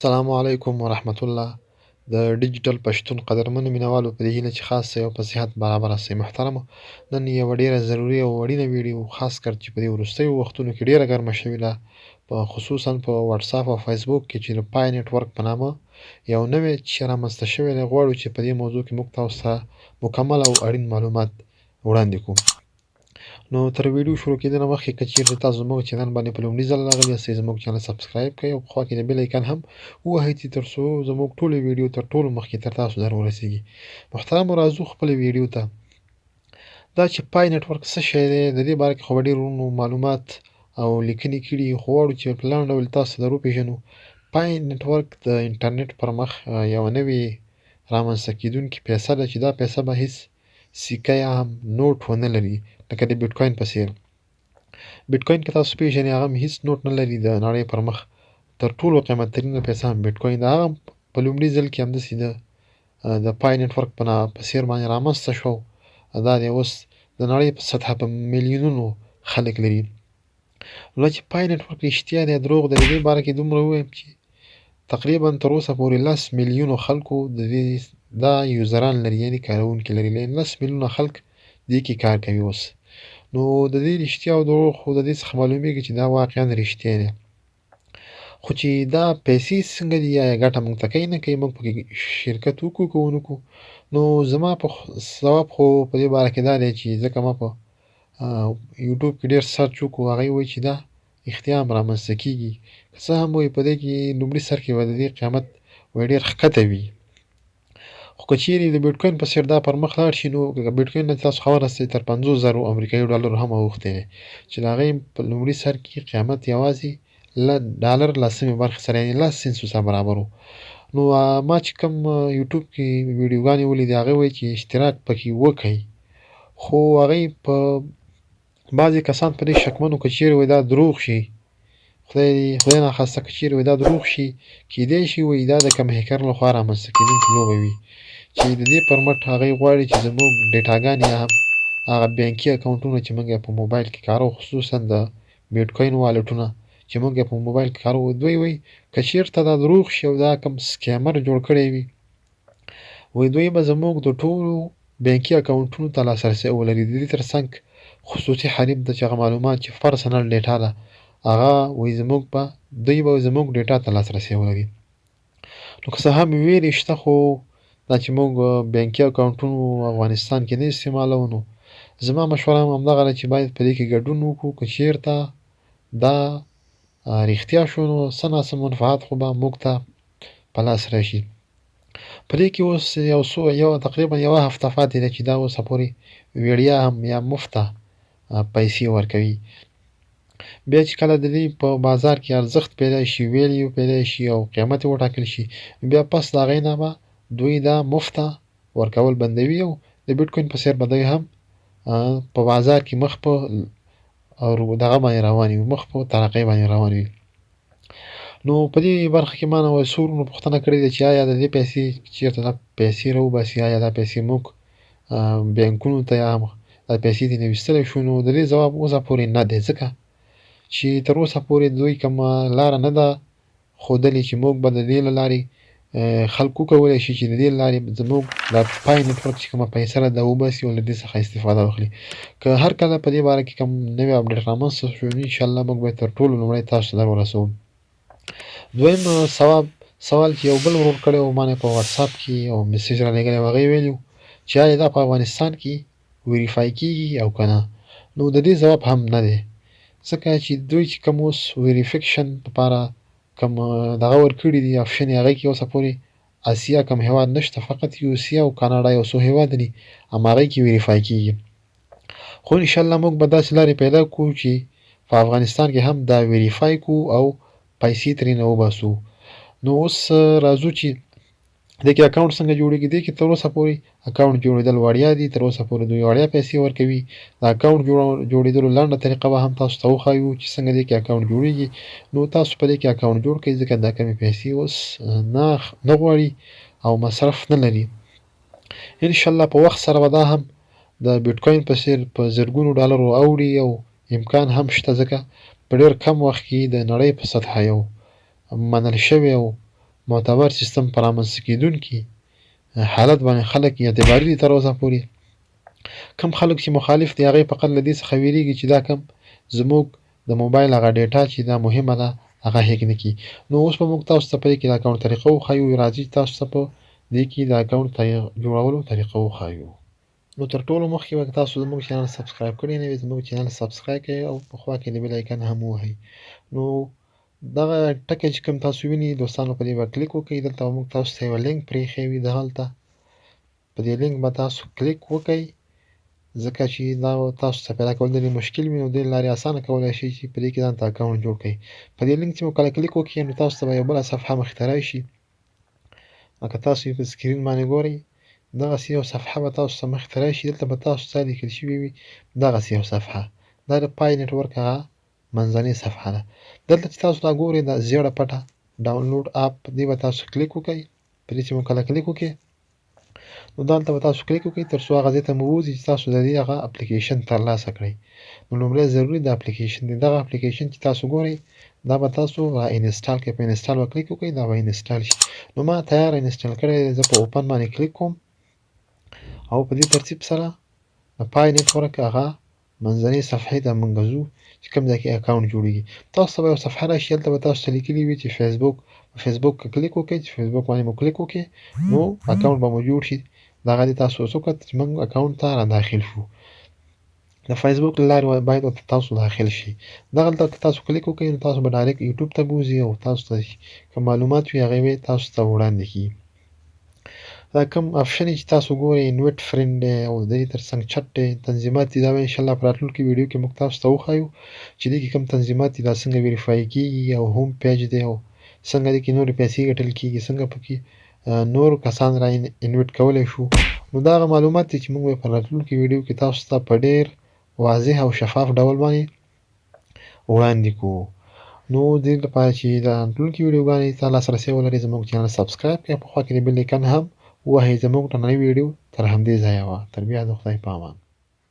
السلام علیکم ورحمت الله. د ډیجیټل پښتون قدرمنو مینوالو په دې هیله چې خاص یو په صحت برابره سئ. محترمو، نن یوه ډېره ضروري او اړینه ویډیو، خاص کر چې په دې وروستیو وختونو کې ډېره ګرمه شوې ده، په خصوصاً په وټساپ او فیسبوک کې چې د پای نیټورک په نامه یو نوی چې رامنځته شوی دی. غواړو چې په دې موضوع کې موږ تاسو ته مکمل او اړین معلومات وړاندې کړو. نو تر ویډیو شروع کېدنه مخکې که چیرته تاسو زموږ چینل باندې په لومړي ځل راغلي یاستئ، زموږ چینل سبسکرایب کړئ او په خوا کې د بیل ایکن هم ووهئ تر څو زموږ ټولې ویډیو تر ټولو مخکې تر تاسو در ورسیږي. محترمو، راځو خپلې ویډیو ته. دا چې پای نیټورک څه شی دی، د دې باره کې خو به ډېر معلومات او لیکنې کړي، خو غواړو چې په لنډ ډول تاسو در وپېژنو. پای نیټورک د انټرنټ پر مخ یوه نوې رامنځته کېدونکې پیسه ده چې دا پیسه به هیڅ سکه یا هم نوټ ونه لري، لکه د بیټکوین په څېر. بیټکوین که تاسو پېژنئ، هغه هم هیڅ نوټ نه لري. د نړۍ پر مخ تر ټولو قیمتترینه پیسه هم بیټکوین ده. هغه په لومړي ځل کې همداسې د پای نیټورک په څېر باندې رامنځته شو. دا دی اوس د نړۍ په سطحه په میلیونونو خلک لري. نو چې پای نیټورک رښتیا دی دروغ دی، د دې باره کې دومره ووایم چې تقریبا تر اوسه پورې 10 میلیونو خلکو دا یوزران لري، یعنې کاروونکي لري. 10 میلیونه خلک دې کې کار کوي اوس. نو د دې رښتیا او دروغ خو د دې څخه معلومیږي چې دا واقعا رښتیا دی. خو چې دا پیسې څنګه دي، یا ګټه موږ ته کوي نه کوي، موږ پکې شرکت وکړو که ونه کړو. نو زما په ځواب خو په دې باره کې دا دی چې ځکه ما په یوټیوب کې ډېر سرچ وکړو، هغوی وایي چې دا رښتیا هم رامنځته کېږي. که څه هم وایي په دې کې لومړي سر کې به د دې قیمت ډېر ښکته وي، خو که چیرې د بیټکوین په څېر دا پر مخ لاړ شي، نو بیټکوین نه تاسو خبره سئ تر 50,000 امریکایي ډالرو هم اوښتی دی، چې د هغې په لومړي سر کې قیمت یوازې ډالر لسمې برخې سره، یعنې 10 سنټو سره برابر و. نو ما چې کوم یوټیوب کې ویډیوګانې ولیدې، هغې وایي چې اشتراک پکې وکئ، خو هغوی په بعضې کسان په دې شکمن وو که چیرې وایي دا دروغ شي، خدای ناخواسته که چیرې وایي دا دروغ شي، کیدای شي وایي دا د کوم هیکر لخوا رامنځته کېدونکې لوبه وي، چې د دې پر مټ هغوی غواړي چې زموږ ډیټاګانې یا هم هغه بانکي اکاونټونه چې موږ یې په موبایل کې کاروو، خصوصاً د بیټکوین والټونه چې موږ یې په موبایل کې کاروو، دوی وایي که چېرته دا دروغ شي او دا کوم سکیمر جوړ کړی وي، وایي دوی به زموږ د ټولو بانکي اکاونټونو ته لاسرسی ولري. د دې تر څنګ خصوصي حریم ته چې هغه معلومات چې پرسنل ډیټا ده، هغه وایي دوی به زموږ ډیټا ته لاسرسی ولري. نو که څه هم ویرې شته، خو دا چې موږ بانکي اکاونټونو افغانستان کې نه استعمالوو، نو زما مشوره هم همدغه ده چې باید په دې کې ګډون وکړو. که چېرته دا رښتیا شو، نو څه ناڅه منفعت خو به موږ ته په لاس راشي. په دې کې اوس تقریبا یوه هفته پاتې ده چې دا اوسه پورې ویډیا هم یا مفته پیسې ورکوي. بیا چې کله د دې په بازار کې ارزښت پیدا شي، ویلیو پیدا شي او قیمت یې وټاکل شي، بیا پس د هغې نه به دوی دا مفته ورکول بندوي او د بیټکوین په څېر به دوی هم په بازار کې مخ په دغه باندې روان وي، مخ په ترقۍ باندې روان وي. نو په دې برخه کې ما نه څو وروڼو پوښتنه کړې ده چې آیا د دې پیسې چېرته دا پیسې راوباسي، آیا دا پیسې موږ بانکونو ته یا هم دا پیسې ترې ویستلی شو؟ نو د دې ځواب اوسه پورې نه دی، ځکه چې تر اوسه پورې دوی کومه لاره نه ده ښودلې چې موږ به د دې له لارې خلک وکولی شي چې د دې له لارې زموږ د پای نیټورک چې کومه پیسه ده دا وباسي او له دې څخه استفاده وکړي. که هر کله په دې باره کې کوم نوی اپډیټ رامنځته شو، انشاءالله موږ به تر ټولو لومړی تاسو ته در ورسوو. دویم سوال چې یو بل ورور کړی و، ما نه په وټساپ کې یو میسیج رالېږلی و، هغې ویلي و چې آیا دا په افغانستان کې ویریفای کېږي او که نه؟ نو د دې ځواب هم نه دی، ځکه چې دوی چې کوم اوس ویریفیکشن لپاره کوم دغه ورکړي دي آپشن یې، هغې کې اوسه پورې اسیا کوم هېواد نشته، فقط روسیه او کاناډا یو څو هېواد دي، هماغې کې ویریفای کېږي. خو انشاءالله موږ به داسې لارې پیدا کړو چې په افغانستان کې هم دا ویریفای کړو او پیسې ترېنه وباسو. نو اوس راځو چې دې کې اکاونټ څنګه جوړېږي. دې کې تر اوسه پورې اکاونټ جوړېدل وړیا دي، تر اوسه پورې دوی وړیا پیسې ورکوي. د اکاونټ جوړېدلو لنډه طریقه به هم تاسو ته وښایو چې څنګه دې کې اکاونټ جوړېږي. نو تاسو په دې کې اکاونټ جوړ کړئ، ځکه دا کمې پیسې اوس نه غواړي او مصرف نه لري. انشاءالله په وخت سره به دا هم د بیټکوین په څېر په زرګونو ډالرو اوړي او امکان هم شته، ځکه په ډېر کم وخت کې د نړۍ په سطحه یو منل شوی او معتبر سیستم په رامنځته کېدونکي حالت باندې خلک اعتباري دي تر اوسه پورې. کم خلک چې مخالف دي هغې فقط له دې څخه ویرېږي چې دا کم زموږ د موبایل هغه ډیټا چې دا مهمه ده هغه هیک نه کړي. نو اوس به موږ تاسو ته په دې کې د اکاونټ طریقه وښایو. راځئ تاسو ته په دې کې د اکاونټ جوړولو طریقه وښایو. نو تر ټولو مخکې به تاسو زموږ چینل سبسکرایب کړی نه وي زموږ چینل سبسکرایب کړئ او په خوا کې د بیل آیکن هم ووهئ. نو دغه ټکی چې کوم تاسو وینئ دوستانو په دې به کلیک وکړئ. دلته به موږ تاسو ته یوه لینک پرېښی وي دهلته په دې لینک به تاسو کلیک وکړئ ځکه چې دا تاسو ته پیدا کول ډېر مشکل وي. نو دې لارې اسانه کولی شئ چې په دې کې ځان ته اکاونټ جوړ کړئ. په دې لینک چې مو کله کلیک وکړئ نو تاسو ته به یوه بله صفحه مخې ته راشي. لکه تاسو یې په سکرین باندې ګورئ دغسې یو صفحه به تاسو ته مخې ته راشي. دلته به تاسو ته لیکل شوي وي دغسې یو صفحه. دا د پای نیټورک هغه منځنۍ صفحه ده. دلته چې تاسو دا ګورئ دا زیړه پټه ډاونلوډ اپ په دې به تاسو کلیک وکړئ. په دې چې مو کله کلیک وکړئ نو دلته به تاسو کلیک وکړئ تر څو هغه ځای ته مو ووځي چې تاسو د دې هغه اپلیکیشن ترلاسه کړئ. نو لومړی ضروري د اپلیکیشن دی. دغه اپلیکیشن چې تاسو ګورئ دا به تاسو را انسټال کړئ. په انسټال به کلیک وکړئ دا به انسټال شي. نو ما تیار انسټال کړی دی. زه په اوپن باندې کلیک کوم او په دې ترتیب سره د پای نیټورک هغه منځنۍ صفحې ته موږ ځو چې کوم ځای کې اکاونټ جوړېږي. تاسو ته به یو صفحه راشي هلته به تاسو ته لیکلي وي چې فیسبوک په فیسبوک کلیک وکړئ. چې فیسبوک باندې مو کلیک وکړئ نو اکاونټ به مو جوړ شي. دغه دې تاسو اوس وکړه چې موږ اکاونټ ته را داخل شو. د فیسبوک له لارې باید ورته تاسو داخل شئ. دغلته که تاسو کلیک وکړئ نو تاسو به ډایرکټ یوټیوب ته بوځي او تاسو ته کوم معلومات وي هغې به تاسو ته وړاندې کړي. دا کوم آپشن چې تاسو ګورئ انویټ فرینډ دی او د دې تر څنګ چټ دی تنظیمات دي دا به انشاءالله په راتلونکي ویډیو کې موږ تاسو ته وښایو چې دې کې کوم تنظیمات دي دا څنګه ویریفای کېږي او هوم پیج دی او څنګه دې کې نورې پیسې ګټل کېږي څنګه پکې نور کسان را انویټ کولی شو. نو دا هغه معلومات دي چې موږ به په راتلونکي ویډیو کې تاسو ته په ډېر واضح او شفاف ډول باندې وړاندې کوو. نو دې لپاره چې د راتلونکي ویډیوګانې ته لاسرسی ولرئ زموږ چینل سبسکرایب کړئ. په خوا کې د بیل آیکن هم ووهئ. زموږ نننۍ ویډیو تر همدې ځایه وه. تر بیا د خدای په امان.